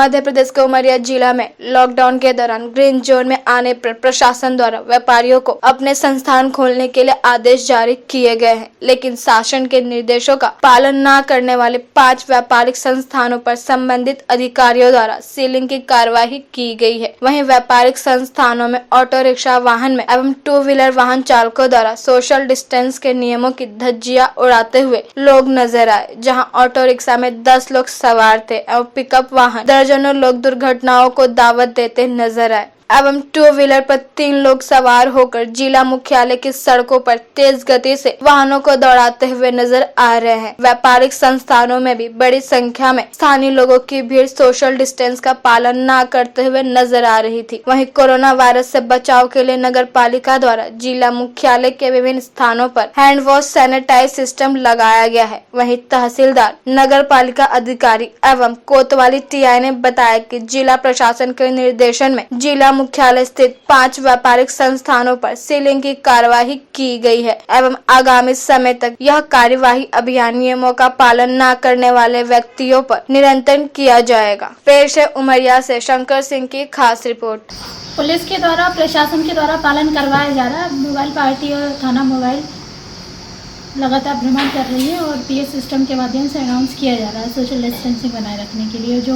मध्य प्रदेश के उमरिया जिला में लॉकडाउन के दौरान ग्रीन जोन में आने पर प्रशासन द्वारा व्यापारियों को अपने संस्थान खोलने के लिए आदेश जारी किए गए हैं, लेकिन शासन के निर्देशों का पालन न करने वाले 5 व्यापारिक संस्थानों पर संबंधित अधिकारियों द्वारा सीलिंग की कार्यवाही की गई है। वहीं व्यापारिक संस्थानों में ऑटो रिक्शा वाहन में एवं 2 व्हीलर वाहन चालकों द्वारा सोशल डिस्टेंस के नियमों की धज्जियां उड़ाते हुए लोग नजर आए। जहां ऑटो रिक्शा में 10 लोग सवार थे एवं पिकअप वाहन दर्जनों लोग दुर्घटनाओं को दावत देते नजर आए एवं 2 व्हीलर पर 3 लोग सवार होकर जिला मुख्यालय की सड़कों पर तेज गति से वाहनों को दौड़ाते हुए नजर आ रहे हैं। व्यापारिक संस्थानों में भी बड़ी संख्या में स्थानीय लोगों की भीड़ सोशल डिस्टेंस का पालन न करते हुए नजर आ रही थी। वहीं कोरोना वायरस से बचाव के लिए नगर पालिका द्वारा जिला मुख्यालय के विभिन्न स्थानों पर हैंड वॉश सैनिटाइज सिस्टम लगाया गया है। वहीं तहसीलदार, नगर पालिका अधिकारी एवं कोतवाली टीआई ने बताया कि जिला प्रशासन के निर्देशन में जिला मुख्यालय स्थित 5 व्यापारिक संस्थानों पर सीलिंग की कार्यवाही की गई है एवं आगामी समय तक यह कार्यवाही अभियान नियमों का पालन न करने वाले व्यक्तियों पर निरंतर किया जाएगा। पेश है उमरिया से शंकर सिंह की खास रिपोर्ट। पुलिस के द्वारा, प्रशासन के द्वारा पालन करवाया जा रहा है। मोबाइल पार्टी और थाना मोबाइल लगातार भ्रमण कर रही है और पीएस सिस्टम के माध्यम से अनाउंस किया जा रहा है सोशल डिस्टेंसिंग बनाए रखने के लिए। जो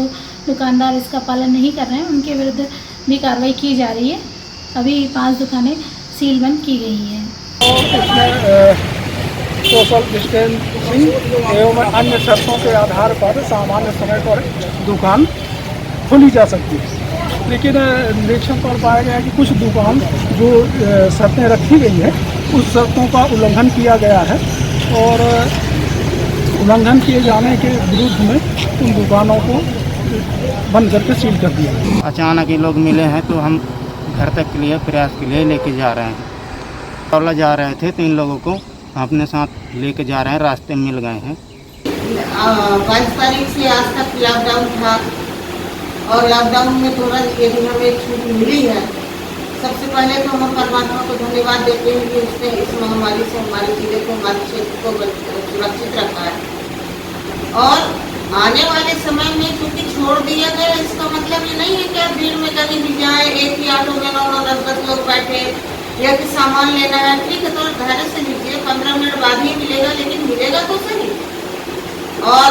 दुकानदार इसका पालन नहीं कर रहे हैं उनके विरुद्ध भी कार्रवाई की जा रही है। अभी 5 दुकानें सील बंद की गई हैं। सोशल डिस्टेंसिंग एवं अन्य शर्तों के आधार पर सामान्य समय पर दुकान खोली जा सकती है, लेकिन निरीक्षण पर पाया गया कि कुछ दुकान जो शर्तें रखी गई है उस शर्तों का उल्लंघन किया गया है और उल्लंघन किए जाने के विरुद्ध में उन दुकानों को बंद करके सील कर दिया। अचानक ये लोग मिले हैं तो हम घर तक के लिए प्रयास के लिए लेके जा रहे हैं। टोला जा रहे थे, 3 लोगों को अपने साथ लेके जा रहे हैं, रास्ते में मिल गए हैं। 22 तारीख से आज तक लॉकडाउन था और लॉकडाउन में तुरंत ये दिन हमें छूट मिली है। सबसे पहले तो हम परमात्मा को धन्यवाद देते हैं कि उसने इस महामारी से हमारे जिले को, हमारे क्षेत्र को सुरक्षित रखा है। और आने वाले समय में चूँकि छोड़ दिया गया, इसका मतलब ये नहीं है कि आप भीड़ में कहीं भी जाए, एक ही ऑटो में 9-10 लोग बैठे या कि सामान लेना है, ठीक है तो धैर्य से लीजिए, 15 मिनट बाद ही मिलेगा, लेकिन मिलेगा तो सही। और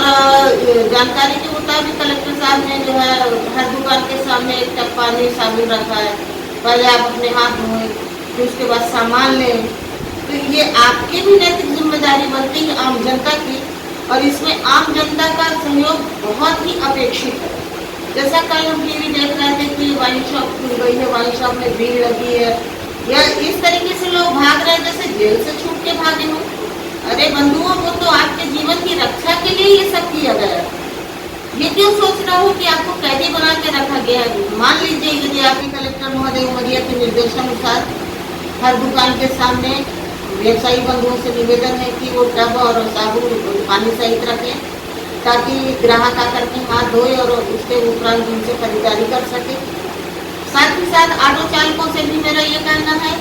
जानकारी के मुताबिक कलेक्टर साहब ने जो है हर दुकान के सामने एक टब पानी साबुन रखा है। पहले आप अपने हाथ धोएं, फिर उसके बाद सामान लें। तो ये आपकी भी नैतिक जिम्मेदारी बनती है आम जनता की, और इसमें आम जनता का सहयोग बहुत ही अपेक्षित है। जैसा कल हम टीवी देख रहे थे कि वाइन शॉप खुल गई है, वाइन शॉप में भीड़ लगी है, या इस तरीके से लोग भाग रहे हैं जैसे जेल से छूट के भागे हों। अरे बंधुओं, वो तो आपके जीवन की रक्षा के लिए ये सब किया गया है। ये क्यों सोचना हो कि आपको कैदी बना के रखा गया है। मान लीजिए यदि आपके कलेक्टर महोदय उमरिया के निर्देशानुसार हर दुकान के सामने व्यवसायी बंधुओं से निवेदन है कि वो टब और साबुन पानी सहित रखें, ताकि ग्राहक आकर के हाथ धोए और उसके उपरांत उनसे खरीदारी कर सके। साथ ही साथ ऑटो चालकों से भी मेरा ये कहना है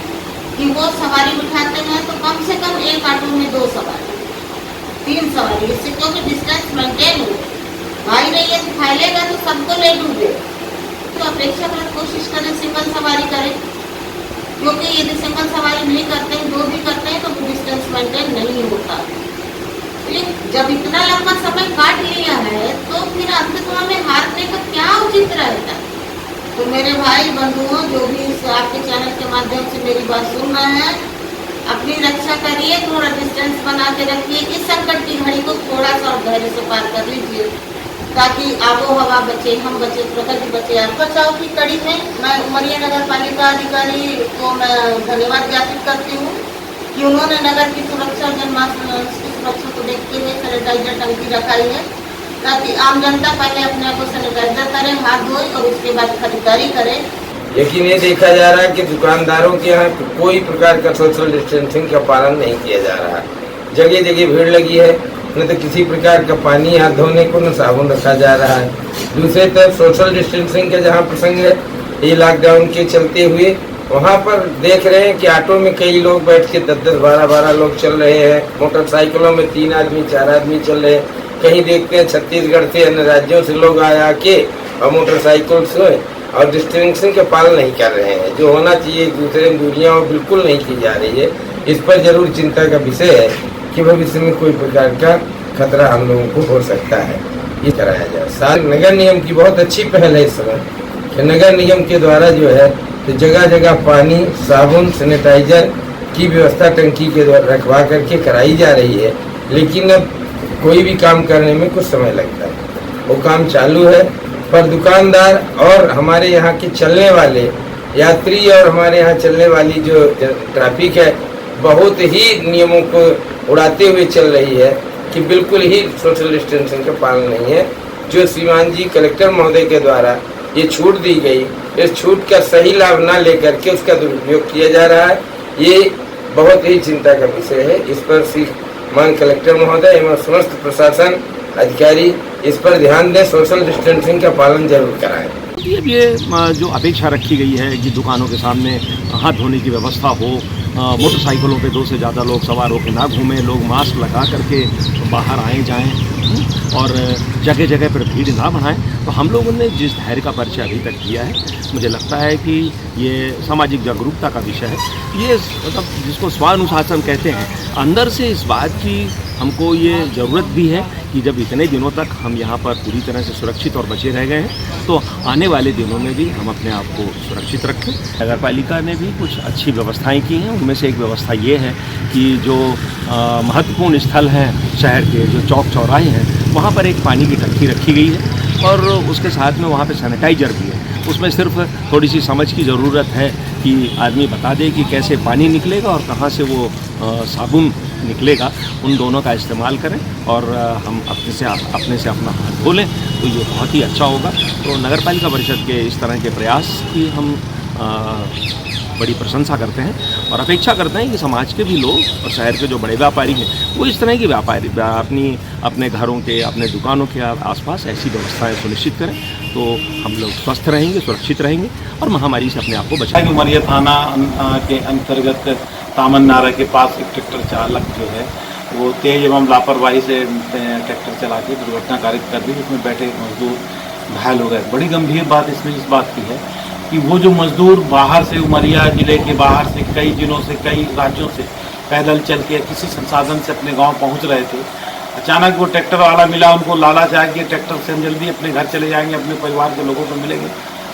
कि वो सवारी बिठाते हैं तो कम से कम एक ऑटो में 2 सवारी, 3 सवारी, इससे क्योंकि डिस्टेंस मेंटेन हो। भाई नहीं है फैलेगा तो सबको ले डूबे। तो अपेक्षाकृत कोशिश करें सिंगल सवारी करें, क्योंकि यदि सिंगल सवारी नहीं करते हैं, 2 भी करते हैं तो डिस्टेंस मेंटेन नहीं होता। जब इतना लंबा समय काट लिया है तो फिर अंततः में हारने का क्या उचित रहता है। तो मेरे भाई बंधुओं, जो भी इस आपके चैनल के माध्यम से मेरी बात सुन रहे हैं, अपनी रक्षा करिए, थोड़ा डिस्टेंस बना के रखिए। इस संकट की घड़ी को थोड़ा सा और धैर्य से पार कर लीजिए, ताकि आबो हवा बचे, हम बचे, प्रकृति बचे। आप बचाव की कड़ी में मैं उमरिया नगर पालिका अधिकारी को मैं धन्यवाद ज्ञापित करती हूँ कि उन्होंने नगर की सुरक्षा, जनमानस की सुरक्षा को देखते हुए सैनिटाइजर टंकी रखाई है, ताकि आम जनता पहले अपने आप को सैनिटाइजर करे, हाथ धोए और उसके बाद खरीदारी करे। लेकिन ये देखा जा रहा है कि दुकानदारों के यहाँ कोई प्रकार का सोशल डिस्टेंसिंग का पालन नहीं किया जा रहा है। जगह जगह भीड़ लगी है, न तो किसी प्रकार का पानी हाथ धोने को, न साबुन रखा जा रहा है। दूसरी तरफ सोशल डिस्टेंसिंग का जहाँ प्रसंग है, ये लॉकडाउन के चलते हुए वहाँ पर देख रहे हैं कि ऑटो में कई लोग बैठ के 10-10, 12-12 लोग चल रहे हैं। मोटरसाइकिलों में 3 आदमी 4 आदमी चल रहे हैं। कहीं देखते हैं छत्तीसगढ़ से, अन्य राज्यों से लोग आया के और मोटरसाइकिल से और डिस्टेंसिंग का पालन नहीं कर रहे हैं। जो होना चाहिए एक दूसरे में दूरियां वो बिल्कुल नहीं की जा रही है। इस पर जरूर चिंता का विषय है कि भविष्य में कोई प्रकार का खतरा हम लोगों को हो सकता है, ये कराया जाए। सारे नगर निगम की बहुत अच्छी पहल है इस समय कि नगर निगम के द्वारा जो है तो जगह जगह पानी, साबुन, सैनिटाइजर की व्यवस्था टंकी के द्वारा रखवा करके कराई जा रही है। लेकिन अब कोई भी काम करने में कुछ समय लगता है, वो काम चालू है। पर दुकानदार और हमारे यहाँ के चलने वाले यात्री और हमारे यहाँ चलने वाली जो ट्रैफिक है बहुत ही नियमों को उड़ाते हुए चल रही है कि बिल्कुल ही सोशल डिस्टेंसिंग का पालन नहीं है। जो श्रीमान जी कलेक्टर महोदय के द्वारा ये छूट दी गई, इस छूट का सही लाभ न लेकर के उसका दुरुपयोग किया जा रहा है, ये बहुत ही चिंता का विषय है। इस पर श्रीमान कलेक्टर महोदय एवं समस्त प्रशासन अधिकारी इस पर ध्यान दें, सोशल डिस्टेंसिंग का पालन जरूर कराएं। ये जो अपेक्षा रखी गई है कि दुकानों के सामने हाथ धोने की व्यवस्था हो, मोटरसाइकिलों पे 2 से ज़्यादा लोग सवार होकर ना घूमें, लोग मास्क लगा करके बाहर आए जाएं और जगह जगह पर भीड़ ना बढ़ाएं, तो हम लोगों ने जिस धैर्य का परिचय अभी तक किया है, मुझे लगता है कि ये सामाजिक जागरूकता का विषय है। ये मतलब जिसको स्वानुशासन कहते हैं, अंदर से इस बात की हमको ये ज़रूरत भी है कि जब इतने दिनों तक हम यहाँ पर पूरी तरह से सुरक्षित और बचे रह गए हैं, तो आने वाले दिनों में भी हम अपने आप को सुरक्षित रखें। नगर पालिका ने भी कुछ अच्छी व्यवस्थाएं की हैं। उनमें से एक व्यवस्था ये है कि जो महत्वपूर्ण स्थल हैं शहर के, जो चौक चौराहे हैं, वहाँ पर एक पानी की टंकी रखी गई है और उसके साथ में वहाँ पे सैनिटाइजर भी है। उसमें सिर्फ थोड़ी सी समझ की ज़रूरत है कि आदमी बता दे कि कैसे पानी निकलेगा और कहाँ से वो साबुन निकलेगा। उन दोनों का इस्तेमाल करें और हम अपने से अपना हाथ धो लें, तो ये बहुत ही अच्छा होगा। तो नगर पालिका परिषद के इस तरह के प्रयास की हम बड़ी प्रशंसा करते हैं और अपेक्षा करते हैं कि समाज के भी लोग और शहर के जो बड़े व्यापारी हैं वो इस तरह की अपने घरों के, अपने दुकानों के आसपास ऐसी व्यवस्थाएं सुनिश्चित करें, तो हम लोग स्वस्थ रहेंगे, सुरक्षित रहेंगे और महामारी से अपने आप को बचाएंगे। उमरिया थाना के अंतर्गत तामन नारा के पास एक ट्रैक्टर चालक जो है वो तेज एवं लापरवाही से ट्रैक्टर चला के दुर्घटना कारित कर दी, जिसमें बैठे मजदूर घायल हो गए। बड़ी गंभीर बात इसमें इस बात की है कि वो जो मजदूर बाहर से, उमरिया जिले के बाहर से, कई जिलों से, कई राज्यों से पैदल चल के किसी संसाधन से अपने गांव पहुंच रहे थे, अचानक वो ट्रैक्टर वाला मिला, उनको लालच आ गया ट्रैक्टर से हम जल्दी अपने घर चले जाएंगे, अपने परिवार के लोगों को मिलेंगे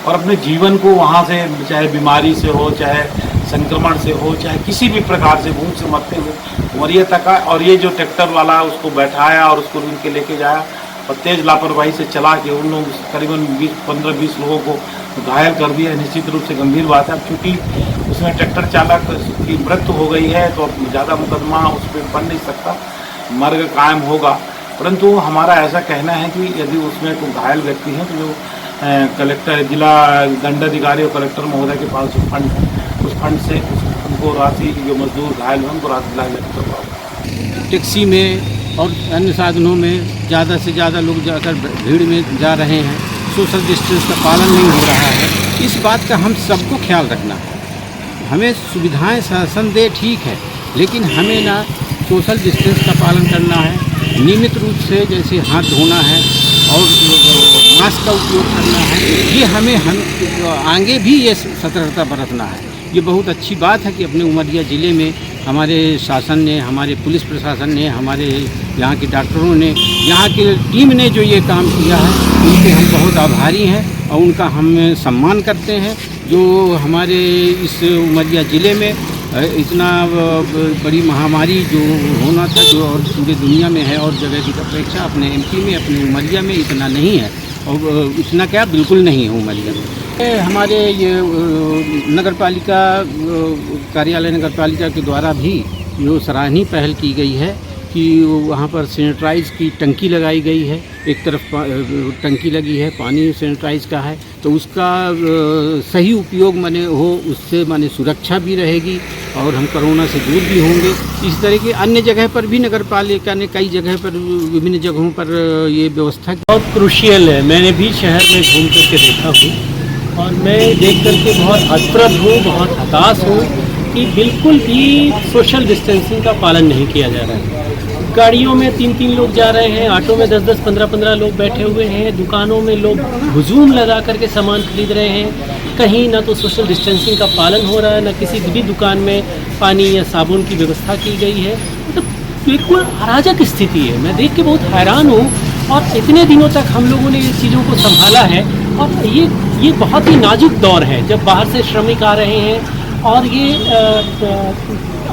और अपने जीवन को वहाँ से, चाहे बीमारी से हो, चाहे संक्रमण से हो, चाहे किसी भी प्रकार से भूख से मरते हुए उमरिया तक आए। और ये जो ट्रैक्टर वाला उसको बैठाया और उसको उनके लेके जाया और तेज़ लापरवाही से चला के उन लोग करीबन 15-20 लोगों को घायल कर दिया। निश्चित रूप से गंभीर बात है। अब चूँकि उसमें ट्रैक्टर चालक की मृत्यु हो गई है तो अब ज़्यादा मुकदमा उस पर बन नहीं सकता, मर्ग कायम होगा। परंतु हमारा ऐसा कहना है कि यदि उसमें कोई घायल व्यक्ति है तो जो कलेक्टर, जिला दंडाधिकारी और कलेक्टर महोदय के पास जो फंड है, उस फंड से उनको राशि, जो मजदूर घायल हैं उनको राशि दिलाई जाए। टैक्सी में और अन्य साधनों में ज़्यादा से ज़्यादा लोग जाकर भीड़ में जा रहे हैं, सोशल डिस्टेंस का पालन नहीं हो रहा है। इस बात का हम सबको ख्याल रखना है। हमें सुविधाएं शासन दे ठीक है, लेकिन हमें ना सोशल डिस्टेंस का पालन करना है, नियमित रूप से जैसे हाथ धोना है और मास्क का उपयोग करना है। ये हमें आगे भी ये सतर्कता बरतना है। ये बहुत अच्छी बात है कि अपने उमरिया ज़िले में हमारे शासन ने, हमारे पुलिस प्रशासन ने, हमारे यहाँ के डॉक्टरों ने, यहाँ की टीम ने जो ये काम किया है, उनके हम बहुत आभारी हैं और उनका हम सम्मान करते हैं। जो हमारे इस उमरिया ज़िले में इतना बड़ी महामारी जो होना था, जो और पूरे दुनिया में है और जगह की अपेक्षा अपने एमपी में, अपने उमरिया में इतना नहीं है और इतना क्या बिल्कुल नहीं है उमरिया में। हमारे ये नगर पालिका कार्यालय नगर पालिका के द्वारा भी जो सराहनीय पहल की गई है कि वहाँ पर सैनिटाइज की टंकी लगाई गई है। एक तरफ टंकी लगी है, पानी सैनिटाइज का है, तो उसका सही उपयोग माने हो, उससे माने सुरक्षा भी रहेगी और हम कोरोना से दूर भी होंगे। इस तरह के अन्य जगह पर भी नगर पालिका ने कई जगह पर, विभिन्न जगहों पर ये व्यवस्था बहुत क्रूशियल है। मैंने भी शहर में घूम करके देखा हूँ और मैं देख करके बहुत हतप्रभ हूँ, बहुत हताश हूँ कि बिल्कुल भी सोशल डिस्टेंसिंग का पालन नहीं किया जा रहा है। गाड़ियों में 3-3 लोग जा रहे हैं, ऑटो में 10-10, 15-15 लोग बैठे हुए हैं, दुकानों में लोग हुजूम लगा करके सामान खरीद रहे हैं। कहीं ना तो सोशल डिस्टेंसिंग का पालन हो रहा है, ना किसी भी दुकान में पानी या साबुन की व्यवस्था की गई है। मतलब बिल्कुल अराजक स्थिति है। मैं देख के बहुत हैरान हूँ और इतने दिनों तक हम लोगों ने इस चीज़ों को संभाला है और ये बहुत ही नाजुक दौर है जब बाहर से श्रमिक आ रहे हैं और ये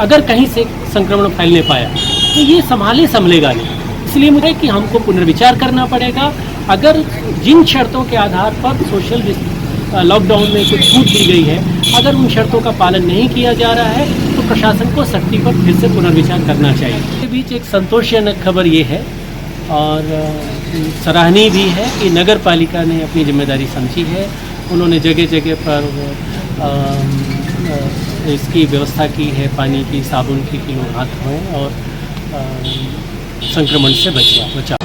अगर कहीं से संक्रमण फैलने पाया तो ये संभलेगा नहीं। इसलिए मुझे कि हमको पुनर्विचार करना पड़ेगा। अगर जिन शर्तों के आधार पर सोशल लॉकडाउन में कुछ छूट दी गई है, अगर उन शर्तों का पालन नहीं किया जा रहा है तो प्रशासन को सख्ती पर फिर से पुनर्विचार करना चाहिए। इसके बीच एक संतोषजनक खबर ये है और सराहनीय भी है कि नगर पालिका ने अपनी जिम्मेदारी समझी है। उन्होंने जगह जगह पर इसकी व्यवस्था की है, पानी की, साबुन की, कि लोग हाथ धोएं और संक्रमण से बचा।